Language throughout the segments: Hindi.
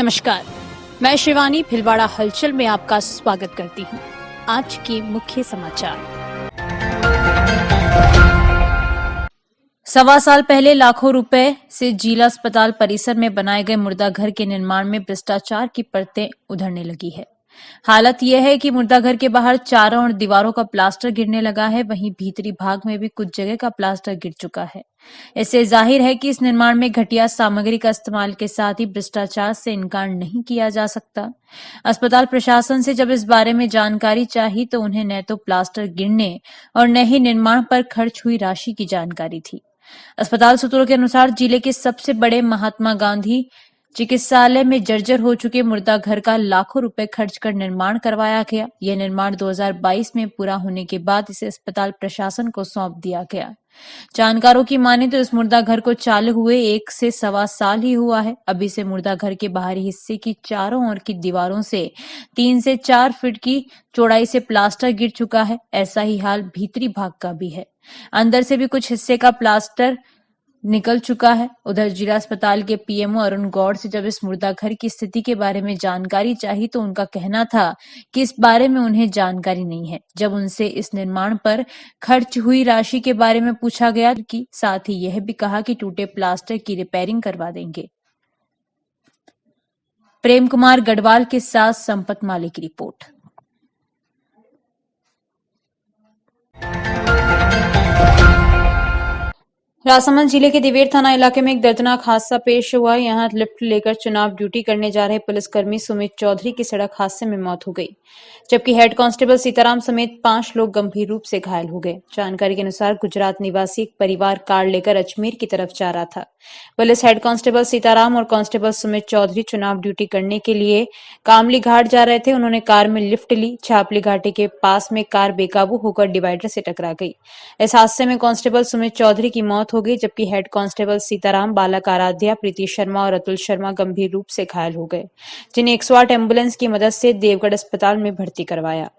नमस्कार, मैं शिवानी भिलवाड़ा हलचल में आपका स्वागत करती हूँ। आज के मुख्य समाचार। 1.25 साल पहले लाखों रुपए से जिला अस्पताल परिसर में बनाए गए मुर्दा घर के निर्माण में भ्रष्टाचार की परतें उधरने लगी है। हालत यह है कि मुर्दा घर के बाहर चारों और दीवारों का प्लास्टर गिरने लगा है, वहीं भीतरी भाग में भी कुछ जगह का प्लास्टर गिर चुका है। इससे जाहिर है कि इस निर्माण में घटिया सामग्री का इस्तेमाल के साथ ही भ्रष्टाचार से इनकार नहीं किया जा सकता। अस्पताल प्रशासन से जब इस बारे में जानकारी चाहिए तो उन्हें न तो प्लास्टर गिरने और न ही निर्माण पर खर्च हुई राशि की जानकारी थी। अस्पताल सूत्रों के अनुसार जिले के सबसे बड़े महात्मा गांधी चिकित्सालय में जर्जर हो चुके मुर्दा घर का लाखों रुपए खर्च कर निर्माण करवाया गया। यह निर्माण 2022 में पूरा होने के बाद इसे अस्पताल प्रशासन को सौंप दिया गया। जानकारों की माने तो इस मुर्दा घर को चालू हुए 1 से 1.25 साल ही हुआ है। अभी से मुर्दा घर के बाहरी हिस्से की चारों ओर की दीवारों से 3 से 4 फीट की चौड़ाई से प्लास्टर गिर चुका है। ऐसा ही हाल भीतरी भाग का भी है। अंदर से भी कुछ हिस्से का प्लास्टर निकल चुका है। उधर जिला अस्पताल के पीएमओ अरुण गौड़ से जब इस मुर्दा घर की स्थिति के बारे में जानकारी चाहिए तो उनका कहना था कि इस बारे में उन्हें जानकारी नहीं है। जब उनसे इस निर्माण पर खर्च हुई राशि के बारे में पूछा गया कि साथ ही यह भी कहा कि टूटे प्लास्टर की रिपेयरिंग करवा देंगे। प्रेम कुमार गढ़वाल के साथ संपत माली की रिपोर्ट। राजसमंद जिले के दिवेर थाना इलाके में एक दर्दनाक हादसा पेश हुआ। यहां लिफ्ट लेकर चुनाव ड्यूटी करने जा रहे पुलिसकर्मी सुमित चौधरी की सड़क हादसे में मौत हो गई, जबकि हेड कांस्टेबल सीताराम समेत 5 लोग गंभीर रूप से घायल हो गए। जानकारी के अनुसार गुजरात निवासी एक परिवार कार लेकर अजमेर की तरफ जा रहा था। पुलिस हेड कांस्टेबल सीताराम और कांस्टेबल सुमित चौधरी चुनाव ड्यूटी करने के लिए कामली घाट जा रहे थे। उन्होंने कार में लिफ्ट ली। छापली घाटी के पास में कार बेकाबू होकर डिवाइडर से टकरा गई। इस हादसे में कांस्टेबल सुमित चौधरी की मौत हो गई, जबकि हेड कांस्टेबल सीताराम, बालक आराध्या, प्रीति शर्मा और अतुल शर्मा गंभीर रूप से घायल हो गए, जिन्हें 108 एम्बुलेंस की मदद से देवगढ़ अस्पताल में भर्ती करवाया।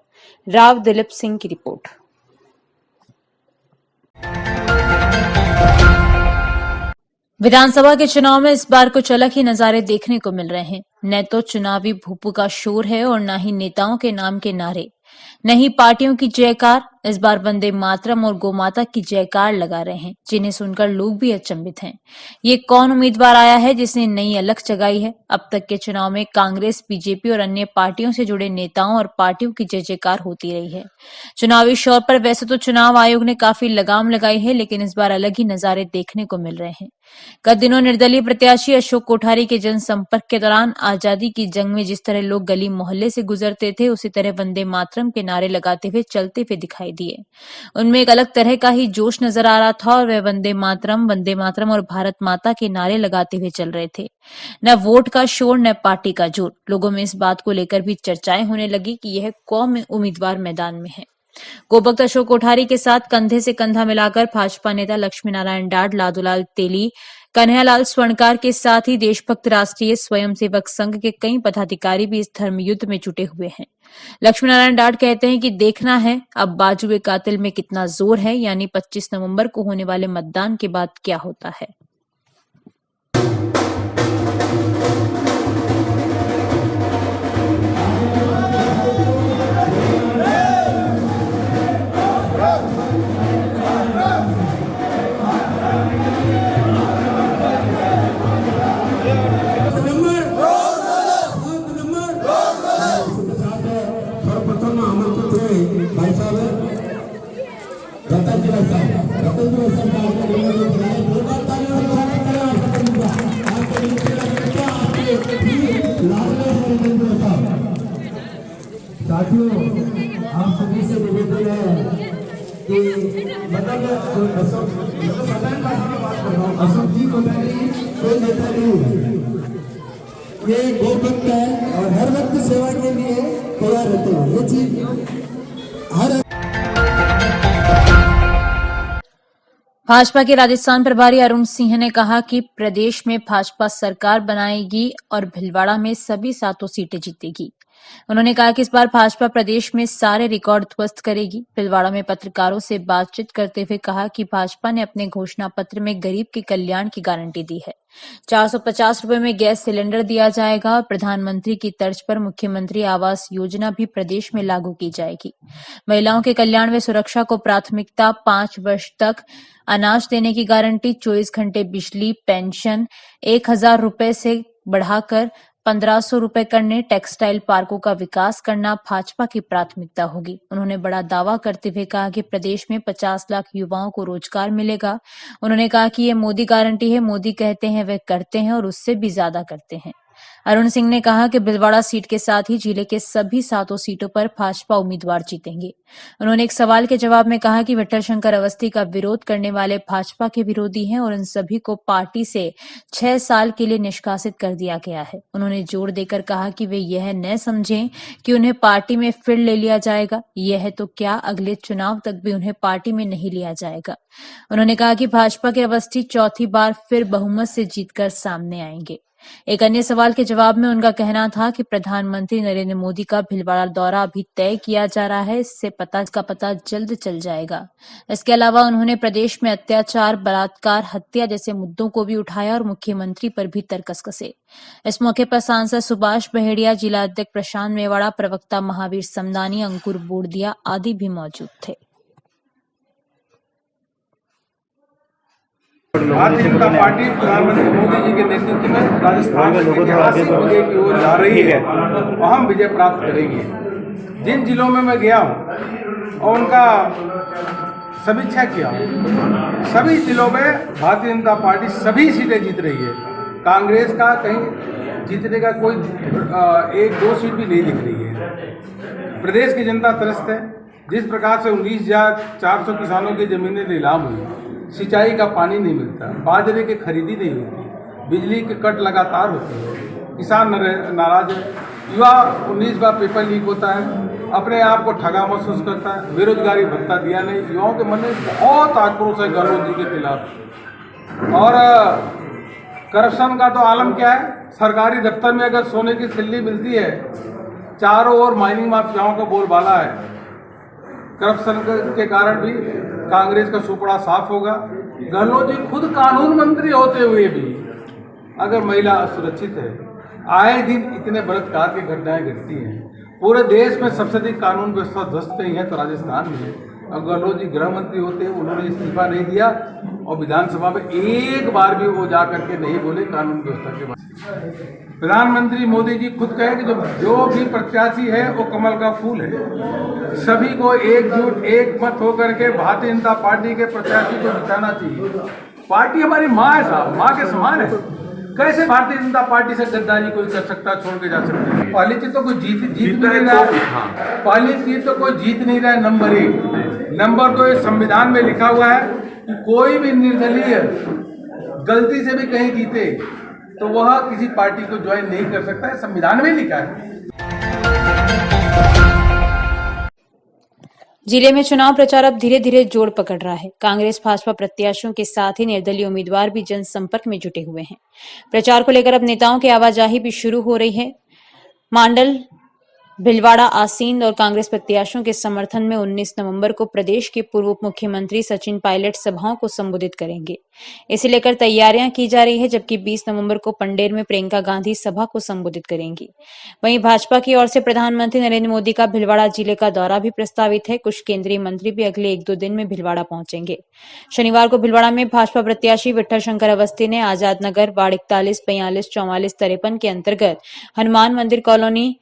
राव दिलीप सिंह की रिपोर्ट। विधानसभा के चुनाव में इस बार कुछ अलग ही नजारे देखने को मिल रहे हैं। न तो चुनावी भूपू का शोर है और न ही नेताओं के नाम के नारे, न ही पार्टियों की जयकार। इस बार वंदे मातरम और गोमाता की जयकार लगा रहे हैं, जिन्हें सुनकर लोग भी अचंभित हैं। ये कौन उम्मीदवार आया है जिसने नई अलख जगाई है? अब तक के चुनाव में कांग्रेस, बीजेपी और अन्य पार्टियों से जुड़े नेताओं और पार्टियों की जय जयकार होती रही है। चुनावी शोर पर वैसे तो चुनाव आयोग ने काफी लगाम लगाई है, लेकिन इस बार अलग ही नजारे देखने को मिल रहे हैं। गत दिनों निर्दलीय प्रत्याशी अशोक कोठारी के जनसंपर्क के दौरान आजादी की जंग में जिस तरह लोग गली मोहल्ले से गुजरते थे, उसी तरह वंदे मातरम के नारे लगाते हुए चलते हुए दिखाई दिए। उनमें एक अलग तरह का ही जोश नजर आ रहा था और वे वंदे मातरम और भारत माता के नारे लगाते हुए चल रहे थे। न वोट का शोर, न पार्टी का जोर। लोगों में इस बात को लेकर भी चर्चाएं होने लगी कि यह कौन उम्मीदवार मैदान में है। गोभक्त अशोक कोठारी के साथ कंधे से कंधा मिलाकर भाजपा नेता लक्ष्मी नारायण डाड, लादूलाल तेली, कन्हैयालाल स्वर्णकार के साथ ही देशभक्त राष्ट्रीय स्वयंसेवक संघ के कई पदाधिकारी भी इस धर्म युद्ध में जुटे हुए हैं। लक्ष्मी नारायण डाड कहते हैं कि देखना है अब बाजुए कातिल में कितना जोर है, यानी 25 नवंबर को होने वाले मतदान के बाद क्या होता है। साथियों, आप सभी से निवेदन है कि मतलब अशोक जी कोठारी कोई नेता नहीं, ये गोभक्त है और हर वक्त सेवा के लिए तैयार रहते हैं। ये चीज हर भाजपा के राजस्थान प्रभारी अरुण सिंह ने कहा कि प्रदेश में भाजपा सरकार बनाएगी और भिलवाड़ा में सभी 7 सीटें जीतेगी। उन्होंने कहा कि इस बार भाजपा प्रदेश में सारे रिकॉर्ड ध्वस्त करेगी। भीलवाड़ा में पत्रकारों से बातचीत करते हुए कहा कि भाजपा ने अपने घोषणा पत्र में गरीब के कल्याण की गारंटी दी है। 450 रुपए में गैस सिलेंडर दिया जाएगा और प्रधानमंत्री की तर्ज पर मुख्यमंत्री आवास योजना भी प्रदेश में लागू की जाएगी। महिलाओं के कल्याण व सुरक्षा को प्राथमिकता, 5 वर्ष तक अनाज देने की गारंटी, 24 घंटे बिजली, पेंशन 1000 रुपए से बढ़ाकर 1500 रुपए करने, टेक्सटाइल पार्कों का विकास करना भाजपा की प्राथमिकता होगी। उन्होंने बड़ा दावा करते हुए कहा कि प्रदेश में 50 लाख युवाओं को रोजगार मिलेगा। उन्होंने कहा कि ये मोदी गारंटी है, मोदी कहते हैं वह करते हैं और उससे भी ज्यादा करते हैं। अरुण सिंह ने कहा कि भीलवाड़ा सीट के साथ ही जिले के सभी 7 सीटों पर भाजपा उम्मीदवार जीतेंगे। उन्होंने एक सवाल के जवाब में कहा कि विठल शंकर अवस्थी का विरोध करने वाले भाजपा के विरोधी हैं और इन सभी को पार्टी से 6 साल के लिए निष्कासित कर दिया गया है। उन्होंने जोर देकर कहा कि वे यह न समझें कि उन्हें पार्टी में फिर ले लिया जाएगा। यह है तो क्या, अगले चुनाव तक भी उन्हें पार्टी में नहीं लिया जाएगा। उन्होंने कहा कि भाजपा के अवस्थी चौथी बार फिर बहुमत से जीतकर सामने आएंगे। एक अन्य सवाल के जवाब में उनका कहना था कि प्रधानमंत्री नरेंद्र मोदी का भीलवाड़ा दौरा अभी तय किया जा रहा है, इससे इसका पता जल्द चल जाएगा। इसके अलावा उन्होंने प्रदेश में अत्याचार, बलात्कार, हत्या जैसे मुद्दों को भी उठाया और मुख्यमंत्री पर भी तर्कस कसे। इस मौके पर सांसद सुभाष बहेड़िया, जिला अध्यक्ष प्रशांत मेवाड़ा, प्रवक्ता महावीर समदानी, अंकुर बोरदिया आदि भी मौजूद थे। भारतीय जनता पार्टी प्रधानमंत्री मोदी जी के नेतृत्व में राजस्थान में ऐतिहासिक विजय की ओर जा रही है और हम विजय प्राप्त करेंगे। जिन जिलों में मैं गया हूँ और उनका समीक्षा किया हूँ, सभी जिलों में भारतीय जनता पार्टी सभी सीटें जीत रही है। कांग्रेस का कहीं जीतने का कोई 1-2 सीट भी नहीं दिख रही है। प्रदेश की जनता त्रस्त है। जिस प्रकार से 19,400 किसानों की जमीनें नीलाम हुई, सिंचाई का पानी नहीं मिलता, बाजरे की खरीदी नहीं होती, बिजली के कट लगातार होते हैं, किसान नाराज है, युवा 19 बार पेपर लीक होता है, अपने आप को ठगा महसूस करता है, बेरोजगारी भत्ता दिया नहीं, युवाओं के मन में बहुत आक्रोश है गहलोत जी के खिलाफ। और करप्शन का तो आलम क्या है, सरकारी दफ्तर में अगर सोने की सिल्ली मिलती है, चारों ओर माइनिंग माफियाओं का बोलबाला है। करप्शन के कारण भी कांग्रेस का सुपड़ा साफ होगा। गहलोत जी खुद कानून मंत्री होते हुए भी अगर महिला असुरक्षित है, आए दिन इतने बलात्कार की घटनाएं घटती हैं। पूरे देश में सबसे अधिक कानून व्यवस्था ध्वस्त कहीं है तो राजस्थान में है। और गहलोत जी गृह मंत्री होते हुए उन्होंने इस्तीफा नहीं दिया और विधानसभा में एक बार भी वो जा करके नहीं बोले कानून व्यवस्था के बारे में। प्रधानमंत्री मोदी जी खुद कहे कि जो भी प्रत्याशी है वो कमल का फूल है। सभी को एकजुट एक मत होकर के भारतीय जनता पार्टी के प्रत्याशी को जिताना चाहिए। पार्टी हमारी माँ है साहब, माँ के समान है। कैसे भारतीय जनता पार्टी से गद्दारी कोई कर सकता, छोड़ के जा सकता है? पहली चीज तो कोई जीत भी नहीं रहा है। पहली चीज तो कोई जीत नहीं रहा है। नंबर 1, नंबर 2, संविधान में लिखा हुआ है कि कोई भी निर्दलीय गलती से भी कहीं जीते तो वह किसी पार्टी को ज्वाइन नहीं कर सकता है, संविधान में लिखा है। जिले में चुनाव प्रचार अब धीरे धीरे जोर पकड़ रहा है। कांग्रेस भाजपा प्रत्याशियों के साथ ही निर्दलीय उम्मीदवार भी जनसंपर्क में जुटे हुए हैं। प्रचार को लेकर अब नेताओं की आवाजाही भी शुरू हो रही है। मांडल, भीलवाड़ा, आसींद और कांग्रेस प्रत्याशियों के समर्थन में 19 नवंबर को प्रदेश के पूर्व उप मुख्यमंत्री सचिन पायलट सभाओं को संबोधित करेंगे। इसे लेकर तैयारियां की जा रही है, जबकि 20 नवंबर को पंडेर में प्रियंका गांधी सभा को संबोधित करेंगी। वहीं भाजपा की ओर से प्रधानमंत्री नरेंद्र मोदी का भीलवाड़ा जिले का दौरा भी प्रस्तावित है। कुछ केंद्रीय मंत्री भी अगले 1-2 दिन में भीलवाड़ा पहुंचेंगे। शनिवार को भीलवाड़ा में भाजपा प्रत्याशी विठल शंकर अवस्थी ने आजाद नगर, वार्ड 41, 42, 44, 53 के अंतर्गत हनुमान मंदिर कॉलोनी,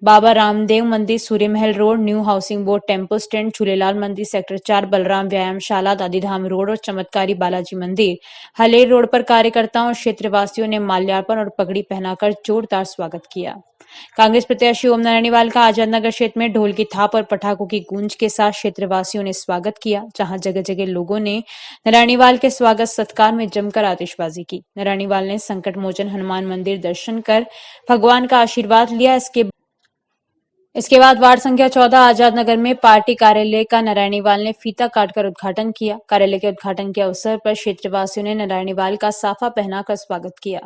बाबा रामदेव मंदिर, सूर्य महल road, new housing board, tempo stand, Jhulelal मंदिर, सेक्टर 4, बलराम व्यायामशाला, दादीधाम रोड और चमत्कारी बालाजी मंदिर, हलेर रोड पर कार्यकर्ताओं और क्षेत्रवासियों ने माल्यार्पण और पगड़ी पहनाकर जोरदार स्वागत किया। कांग्रेस प्रत्याशी ओम नारायणवाल का आजाद नगर क्षेत्र में ढोल की थाप और पटाखों की गूंज के साथ क्षेत्रवासियों ने स्वागत किया, जहां जगह जगह लोगों ने नारायणवाल के स्वागत सत्कार में जमकर आतिशबाजी की। नारायणवाल ने संकट मोचन हनुमान मंदिर दर्शन कर भगवान का आशीर्वाद लिया। इसके बाद वार्ड संख्या 14 आजाद नगर में पार्टी कार्यालय का नारायणीवाल ने फीता काटकर उद्घाटन किया। कार्यालय के उद्घाटन के अवसर पर क्षेत्रवासियों ने नारायणीवाल का साफा पहनाकर स्वागत किया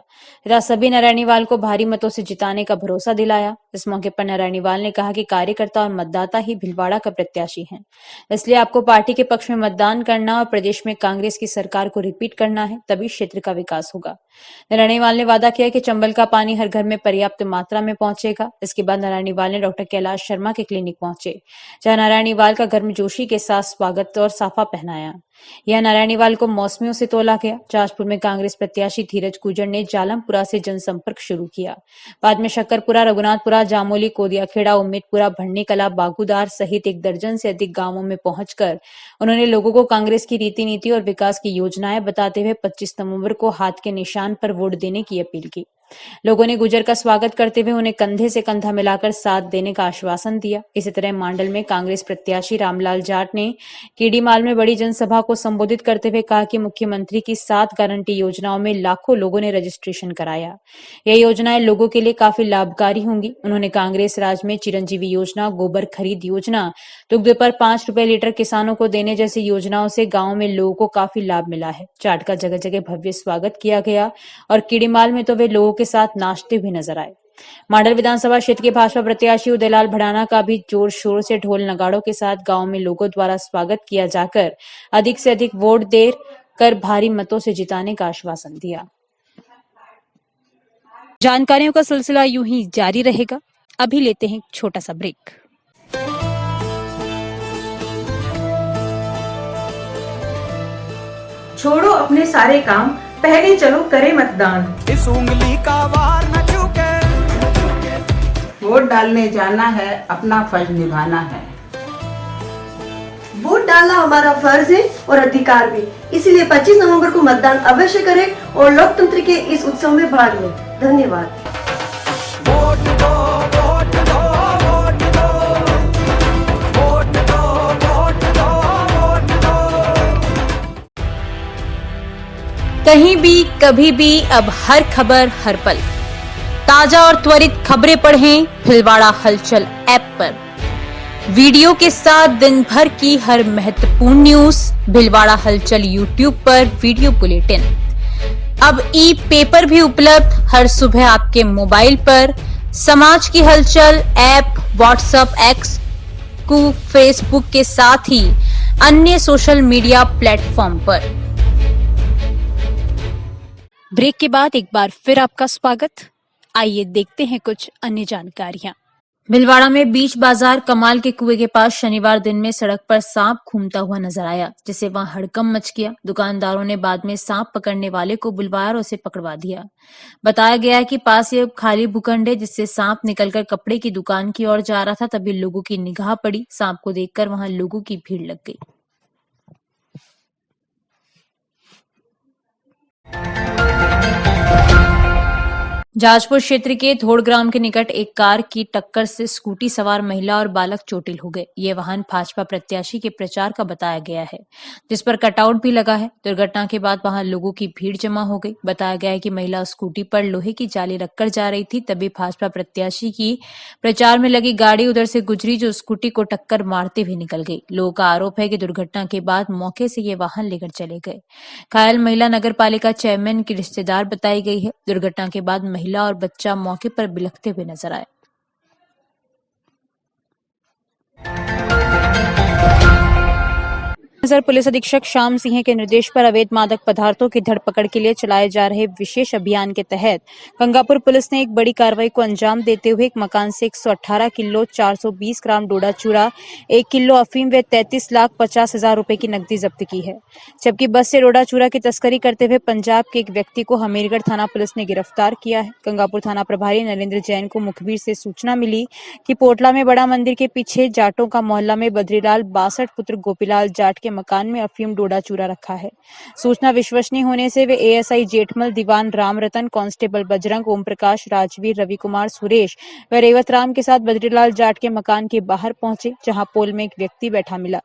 तथा सभी नारायणीवाल को भारी मतों से जिताने का भरोसा दिलाया। इस मौके पर नारायणीवाल ने कहा कि कार्यकर्ता और मतदाता ही भीलवाड़ा का प्रत्याशी हैं, इसलिए आपको पार्टी के पक्ष में मतदान करना और प्रदेश में कांग्रेस की सरकार को रिपीट करना है, तभी क्षेत्र का विकास होगा। नारायणीवाल ने वादा किया कि चंबल का पानी हर घर में पर्याप्त मात्रा में पहुंचेगा। इसके बाद नारायणीवाल ने डॉक्टर कैलाश शर्मा के क्लिनिक पहुंचे, जहां नारायणीवाल का गर्मजोशी के साथ स्वागत और साफा पहनाया। यह नारायणीवाल को मौसमियों से तोला गया। जाजपुर में कांग्रेस प्रत्याशी धीरज गुजर ने जालमपुरा से जनसंपर्क शुरू किया। बाद में शक्करपुरा, रघुनाथपुरा, जामोली, कोदियाखेड़ा, उम्मीदपुरा, भंडनी कला, बागूदार सहित 1 दर्जन से अधिक गांवों में पहुंचकर उन्होंने लोगों को कांग्रेस की रीति नीति और विकास की योजनाएं बताते हुए 25 नवंबर को हाथ के निशान पर वोट देने की अपील की। लोगों ने गुजर का स्वागत करते हुए उन्हें कंधे से कंधा मिलाकर साथ देने का आश्वासन दिया। इसी तरह मांडल में कांग्रेस प्रत्याशी रामलाल जाट ने कीड़ीमाल में बड़ी जनसभा को संबोधित करते हुए कहा कि मुख्यमंत्री की 7 गारंटी योजनाओं में लाखों लोगों ने रजिस्ट्रेशन कराया। यह योजनाएं लोगों के लिए काफी लाभकारी होंगी। उन्होंने कांग्रेस राज में चिरंजीवी योजना, गोबर खरीद योजना, दुग्ध पर 5 रुपए लीटर किसानों को देने जैसी योजनाओं से गांव में लोगों को काफी लाभ मिला है। जाट का जगह जगह भव्य स्वागत किया गया और कीड़ीमाल में तो वे लोगों के साथ नाचते हुए नजर आए। मांडल विधानसभा क्षेत्र के भाजपा प्रत्याशी उदयलाल भड़ाना का भी जोर शोर से ढोल नगाड़ों के साथ गांव में लोगों द्वारा स्वागत किया जाकर अधिक से अधिक वोट देकर भारी मतों से जिताने का आश्वासन दिया। जानकारियों का सिलसिला यूं ही जारी रहेगा। अभी लेते हैं एक छोटा सा ब्रेक। छोड़ो अपने सारे काम, पहले चलो करें मतदान। इस उंगली का वार न चूके। वोट डालने जाना है, अपना फर्ज निभाना है। वोट डालना हमारा फर्ज है और अधिकार भी, इसलिए 25 नवंबर को मतदान अवश्य करें और लोकतंत्र के इस उत्सव में भाग लें। धन्यवाद। वोट दो, वोट दो, वोट दो, वोट दो, वोट दो, वोट दो। कहीं भी, कभी भी, अब हर खबर, हर पल, ताजा और त्वरित खबरें पढ़ें भीलवाड़ा हलचल ऐप पर। वीडियो के साथ दिन भर की हर महत्वपूर्ण न्यूज भीलवाड़ा हलचल यूट्यूब पर वीडियो बुलेटिन। अब ई पेपर भी उपलब्ध हर सुबह आपके मोबाइल पर। समाज की हलचल ऐप व्हाट्सएप, एक्स, फेसबुक के साथ ही अन्य सोशल मीडिया प्लेटफॉर्म पर। ब्रेक के बाद एक बार फिर आपका स्वागत। आइए देखते हैं कुछ अन्य जानकारियां। भीलवाड़ा में बीच बाजार कमाल के कुएं के पास शनिवार दिन में सड़क पर सांप घूमता हुआ नजर आया, जिससे वहां हड़कंप मच गया। दुकानदारों ने बाद में सांप पकड़ने वाले को बुलवाया और उसे पकड़वा दिया। बताया गया है कि पास ये खाली भूखंड है, जिससे सांप निकलकर कपड़े की दुकान की ओर जा रहा था। तभी लोगों की निगाह पड़ी। सांप को देखकर वहां लोगों की भीड़ लग गई। जाजपुर क्षेत्र के धोड़ ग्राम के निकट एक कार की टक्कर से स्कूटी सवार महिला और बालक चोटिल हो गए। ये वाहन भाजपा प्रत्याशी के प्रचार का बताया गया है, जिस पर कटआउट भी लगा है। दुर्घटना के बाद वहां लोगों की भीड़ जमा हो गई। बताया गया है कि महिला स्कूटी पर लोहे की जाली रखकर जा रही थी, तभी भाजपा प्रत्याशी की प्रचार में लगी गाड़ी उधर से गुजरी, जो स्कूटी को टक्कर मारते हुए निकल गई। लोगों का आरोप है कि दुर्घटना के बाद मौके से ये वाहन लेकर चले गए। घायल महिला नगर पालिका चेयरमैन की रिश्तेदार बताई गई है। दुर्घटना के बाद महिला और बच्चा मौके पर बिलखते हुए नजर आए। नगर पुलिस अधीक्षक श्याम सिंह के निर्देश पर अवैध मादक पदार्थों की धरपकड़ के लिए चलाए जा रहे विशेष अभियान के तहत गंगापुर पुलिस ने एक बड़ी कार्रवाई को अंजाम देते हुए एक मकान से 118 किलो 420 ग्राम डोडा चूरा, 1 किलो अफीम व 33,50,000 रुपए की नकदी जब्त की है। जबकि बस से डोडा चूरा की तस्करी करते हुए पंजाब के एक व्यक्ति को हमीरगढ़ थाना पुलिस ने गिरफ्तार किया है। गंगापुर थाना प्रभारी नरेंद्र जैन को मुखबिर से सूचना मिली कि पोटला में बड़ा मंदिर के पीछे जाटों का मोहल्ला में बद्रीलाल 62 पुत्र गोपीलाल जाट के मकान में अफीम डोडा चूरा रखा है। सूचना विश्वसनीय होने से वे एएसआई जेठमल, दीवान राम रतन, कांस्टेबल बजरंग, ओम प्रकाश, राजवीर, रवि कुमार, सुरेश व रेवत राम के साथ बद्रीलाल जाट के मकान के बाहर पहुंचे, जहां पोल में एक व्यक्ति बैठा मिला।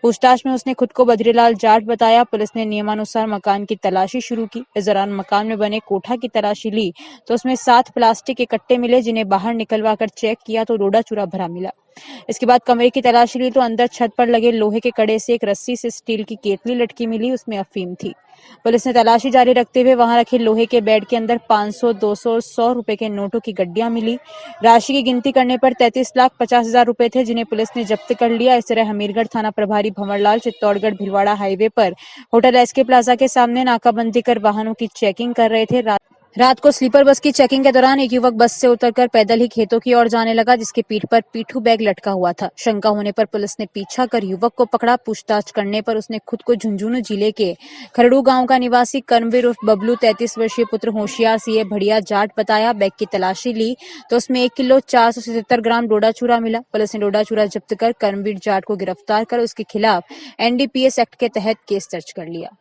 पूछताछ में उसने खुद को बद्रीलाल जाट बताया। पुलिस ने नियमानुसार मकान की तलाशी शुरू की। इस दौरान मकान में बने कोठा की तलाशी ली तो उसमें 7 प्लास्टिक के कट्टे मिले, जिन्हें बाहर निकलवा कर चेक किया तो डोडा चूरा भरा मिला। इसके बाद कमरे की तलाशी ली तो अंदर छत पर लगे लोहे के कड़े से एक रस्सी से स्टील की केतली लटकी मिली, उसमें अफीम थी। पुलिस ने तलाशी जारी रखते हुए वहां रखे लोहे के बेड के अंदर 500, 200 और 100 रुपए के नोटों की गड्डियां मिली। राशि की गिनती करने पर 33,50,000 रुपए थे, जिन्हें पुलिस ने जब्त कर लिया। इस तरह हमीरगढ़ थाना प्रभारी भंवरलाल चित्तौड़गढ़ भिलवाड़ा हाईवे पर होटल एसके प्लाजा के सामने नाकाबंदी कर वाहनों की चेकिंग कर रहे थे। रात को स्लीपर बस की चेकिंग के दौरान एक युवक बस से उतरकर पैदल ही खेतों की ओर जाने लगा, जिसके पीठ पर पीठू बैग लटका हुआ था। शंका होने पर पुलिस ने पीछा कर युवक को पकड़ा। पूछताछ करने पर उसने खुद को झुंझुनू जिले के खरड़ू गांव का निवासी कर्मवीर उर्फ बबलू 33 वर्षीय पुत्र होशियार सीए भड़िया जाट बताया। बैग की तलाशी ली तो उसमें 1 किलो 477 ग्राम डोडा चूरा मिला। पुलिस ने डोडा चूरा जब्त कर कर्मवीर जाट को गिरफ्तार कर उसके खिलाफ एनडीपीएस एक्ट के तहत केस दर्ज कर लिया।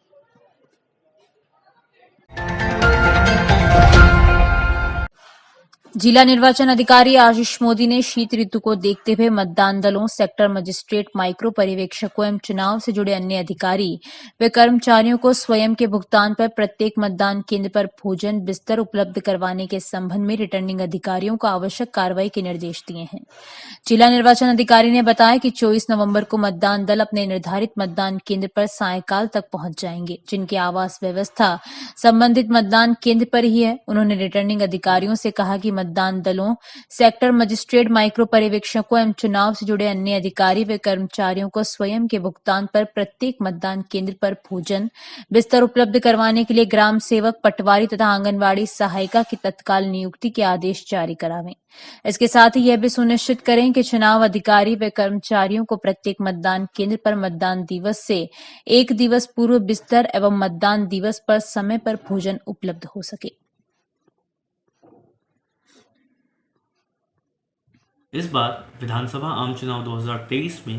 जिला निर्वाचन अधिकारी आशीष मोदी ने शीत ऋतु को देखते हुए मतदान दलों, सेक्टर मजिस्ट्रेट, माइक्रो पर्यवेक्षकों एवं चुनाव से जुड़े अन्य अधिकारी व कर्मचारियों को स्वयं के भुगतान पर प्रत्येक मतदान केंद्र पर भोजन, बिस्तर उपलब्ध करवाने के संबंध में रिटर्निंग अधिकारियों को आवश्यक कार्रवाई के निर्देश दिए हैं। जिला निर्वाचन अधिकारी ने बताया कि 24 नवंबर को मतदान दल अपने निर्धारित मतदान केंद्र पर सायंकाल तक पहुंच जाएंगे, जिनकी आवास व्यवस्था संबंधित मतदान केंद्र पर ही है। उन्होंने रिटर्निंग अधिकारियों से कहा कि मतदान दलों, सेक्टर मजिस्ट्रेट, माइक्रो पर्यवेक्षकों एवं चुनाव से जुड़े अन्य अधिकारी व कर्मचारियों को स्वयं के भुगतान पर प्रत्येक मतदान केंद्र पर भोजन, बिस्तर उपलब्ध करवाने के लिए ग्राम सेवक, पटवारी तथा आंगनवाड़ी सहायिका की तत्काल नियुक्ति के आदेश जारी करावें। इसके साथ ही यह भी सुनिश्चित करें कि चुनाव अधिकारी व कर्मचारियों को प्रत्येक मतदान केंद्र पर मतदान दिवस से 1 दिवस पूर्व बिस्तर एवं मतदान दिवस पर समय पर भोजन उपलब्ध हो सके। इस बार विधानसभा आम चुनाव 2023 में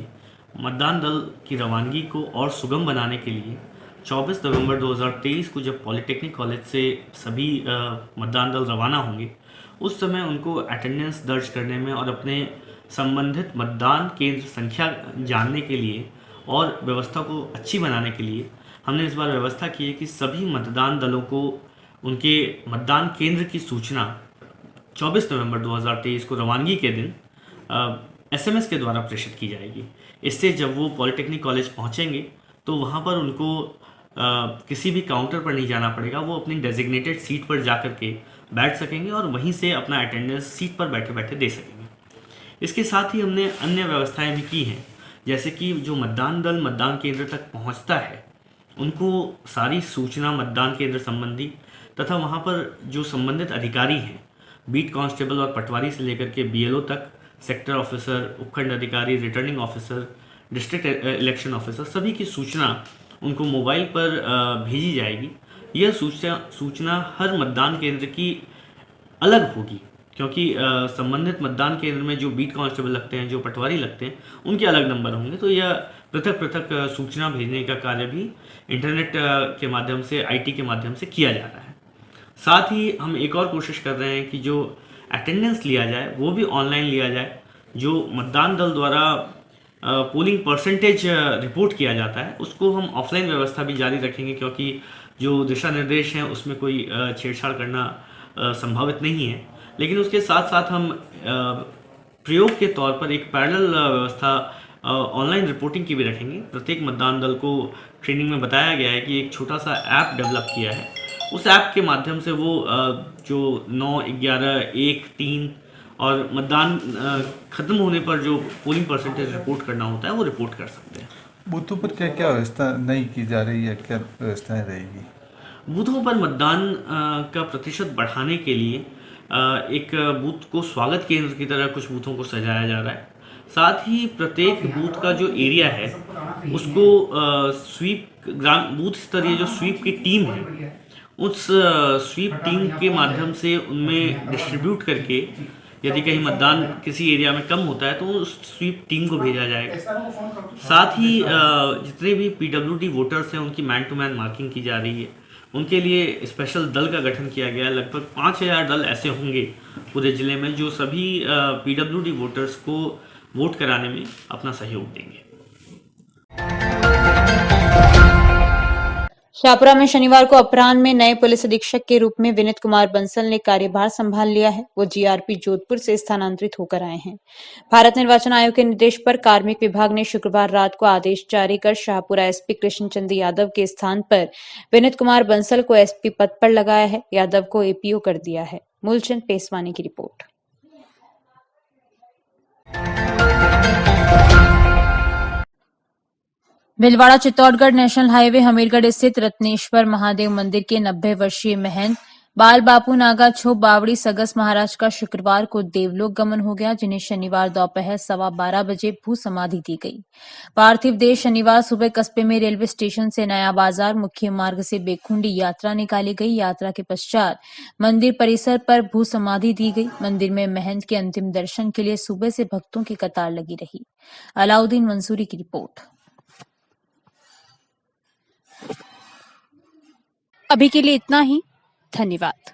मतदान दल की रवानगी को और सुगम बनाने के लिए 24 नवंबर 2023 को जब पॉलिटेक्निक कॉलेज से सभी मतदान दल रवाना होंगे, उस समय उनको अटेंडेंस दर्ज करने में और अपने संबंधित मतदान केंद्र संख्या जानने के लिए और व्यवस्था को अच्छी बनाने के लिए हमने इस बार व्यवस्था की है कि सभी मतदान दलों को उनके मतदान केंद्र की सूचना 24 नवंबर 2023 को रवानगी के दिन एसएमएस के द्वारा प्रेषित की जाएगी। इससे जब वो पॉलिटेक्निक कॉलेज पहुंचेंगे तो वहां पर उनको किसी भी काउंटर पर नहीं जाना पड़ेगा। वो अपनी डेजिग्नेटेड सीट पर जाकर के बैठ सकेंगे और वहीं से अपना अटेंडेंस सीट पर बैठे बैठे दे सकेंगे। इसके साथ ही हमने अन्य व्यवस्थाएं भी की हैं, जैसे कि जो मतदान दल मतदान केंद्र तक पहुँचता है उनको सारी सूचना मतदान केंद्र संबंधी तथा वहाँ पर जो संबंधित अधिकारी हैं, बीट कांस्टेबल और पटवारी से लेकर के बीएलओ तक, सेक्टर ऑफिसर, उपखंड अधिकारी, returning officer, district election officer, सभी की सूचना उनको मोबाइल पर भेजी जाएगी। यह सूचना हर मतदान केंद्र की अलग होगी, क्योंकि संबंधित मतदान केंद्र में जो बीट कांस्टेबल लगते हैं, जो पटवारी लगते हैं, उनके अलग नंबर होंगे। तो यह पृथक पृथक सूचना भेजने का कार्य भी इंटरनेट के माध्यम से, आईटी के माध्यम से किया जा रहा है। साथ ही हम एक और कोशिश कर रहे हैं कि जो अटेंडेंस लिया जाए वो भी ऑनलाइन लिया जाए। जो मतदान दल द्वारा पोलिंग परसेंटेज रिपोर्ट किया जाता है उसको हम ऑफलाइन व्यवस्था भी जारी रखेंगे, क्योंकि जो दिशा निर्देश हैं उसमें कोई छेड़छाड़ करना संभावित नहीं है। लेकिन उसके साथ साथ हम प्रयोग के तौर पर एक पैरेलल व्यवस्था ऑनलाइन रिपोर्टिंग की भी रखेंगे। प्रत्येक मतदान दल को ट्रेनिंग में बताया गया है कि एक छोटा सा ऐप डेवलप किया है, उस ऐप के माध्यम से वो जो 9, 11, 1, 3 और मतदान खत्म होने पर जो पोलिंग परसेंटेज रिपोर्ट करना होता है वो रिपोर्ट कर सकते हैं। बूथों पर क्या क्या व्यवस्था नहीं की जा रही है, क्या व्यवस्थाएं रहेगी? बूथों पर मतदान का प्रतिशत बढ़ाने के लिए एक बूथ को स्वागत केंद्र की तरह कुछ बूथों को सजाया जा रहा है। साथ ही प्रत्येक बूथ का जो एरिया है उसको स्वीप बूथ स्तरीय जो स्वीप की टीम है, उस स्वीप टीम के माध्यम से उनमें डिस्ट्रीब्यूट करके यदि कहीं मतदान किसी एरिया में कम होता है तो उस स्वीप टीम को भेजा जाएगा। साथ ही जितने भी पीडब्ल्यूडी वोटर्स हैं उनकी मैन टू मैन मार्किंग की जा रही है। उनके लिए स्पेशल दल का गठन किया गया है। लगभग 5000 दल ऐसे होंगे पूरे ज़िले में जो सभी पीडब्ल्यूडी वोटर्स को वोट कराने में अपना सहयोग देंगे। शाहपुरा में शनिवार को अपराह्न में नए पुलिस अधीक्षक के रूप में विनीत कुमार बंसल ने कार्यभार संभाल लिया है। वो जीआरपी जोधपुर से स्थानांतरित होकर आए हैं। भारत निर्वाचन आयोग के निर्देश पर कार्मिक विभाग ने शुक्रवार रात को आदेश जारी कर शाहपुरा एसपी कृष्णचंद्र यादव के स्थान पर विनीत कुमार बंसल को एसपी पद पर लगाया है। यादव को एपीओ कर दिया है। मूलचंद पेसवानी की report. Bhilwara Chittorgarh national highway Hamirgarh स्थित रत्नेश्वर महादेव मंदिर के 90 वर्षीय महंत बाल बापू नागा छो बावड़ी सगस महाराज का शुक्रवार को देवलोक गमन हो गया, जिन्हें शनिवार दोपहर 12:15 बजे भू समाधि दी गई। पार्थिव देह शनिवार सुबह कस्बे में रेलवे स्टेशन से नया बाजार मुख्य मार्ग से बेखुंडी यात्रा निकाली गई। यात्रा के पश्चात मंदिर परिसर पर भू समाधि दी गई। मंदिर में महंत के अंतिम दर्शन के लिए सुबह से भक्तों की कतार लगी रही। अलाउद्दीन मंसूरी की रिपोर्ट। अभी के लिए इतना ही। धन्यवाद।